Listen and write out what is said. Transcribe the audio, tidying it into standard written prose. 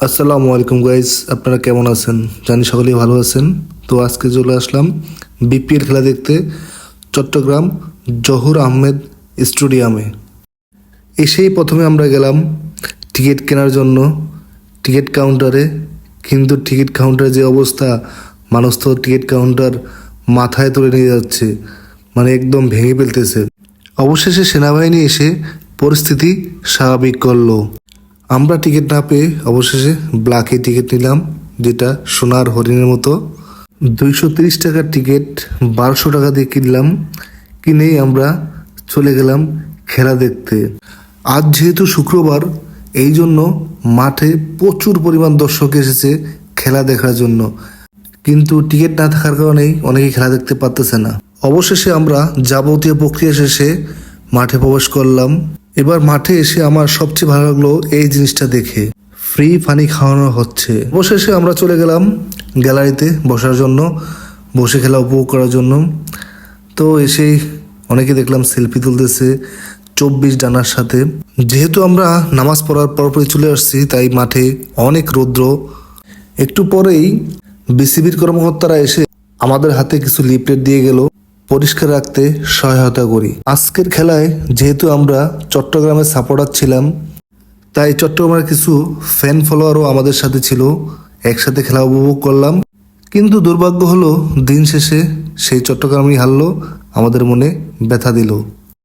আসসালামু আলাইকুম গাইজ, আপনারা কেমন আছেন? জানি সকলেই ভালো আছেন। তো আজকে চলে আসলাম বিপিএল খেলা দেখতে চট্টগ্রাম জহুর আহমেদ স্টেডিয়ামে। এসেই প্রথমে আমরা গেলাম টিকিট কেনার জন্য টিকিট কাউন্টারে, কিন্তু টিকিট কাউন্টারে যে অবস্থা, মানুষ তো টিকিট কাউন্টার মাথায় তুলে নিয়ে যাচ্ছে, মানে একদম ভেঙে ফেলতেছে। অবশেষে সেনাবাহিনী এসে পরিস্থিতি স্বাভাবিক করলো। আমরা টিকিট না পেয়ে অবশেষে ব্ল্যাকে টিকিট নিলাম, যেটা সোনার হরিণের মতো। 230 টাকার টিকিট 1200 টাকা দিয়ে কিনলাম। কিনেই আমরা চলে গেলাম খেলা দেখতে। আজ যেহেতু শুক্রবার, এই জন্য মাঠে প্রচুর পরিমাণ দর্শক এসেছে খেলা দেখার জন্য, কিন্তু টিকিট না থাকার কারণেই অনেকেই খেলা দেখতে পারতেছে না। অবশেষে আমরা যাবতীয় প্রক্রিয়া শেষে মাঠে প্রবেশ করলাম। এবার মাঠে এসে আমার সবচেয়ে ভালো লাগলো এই জিনিসটা দেখে, ফ্রি পানি খাওয়ানো হচ্ছে। অবশেষে আমরা চলে গেলাম গ্যালারিতে বসার জন্য, বসে খেলা উপভোগ করার জন্য। তো এসেই অনেকে দেখলাম সেলফি তুলতেছে 24 ডানার সাথে। যেহেতু আমরা নামাজ পড়ার পরপরই চলে আসছি, তাই মাঠে অনেক রৌদ্র। একটু পরেই বিসিবির কর্মকর্তারা এসে আমাদের হাতে কিছু লিফলেট দিয়ে গেল, পরিষ্কার রাখতে সহায়তা করি। আজকের খেলায় যেহেতু আমরা চট্টগ্রামের সাপোর্টার ছিলাম, তাই চট্টগ্রামের কিছু ফ্যান ফলোয়ারও আমাদের সাথে ছিল, একসাথে খেলা উপভোগ করলাম। কিন্তু দুর্ভাগ্য হলো, দিন শেষে সেই চট্টগ্রামই হারলো, আমাদের মনে ব্যথা দিল।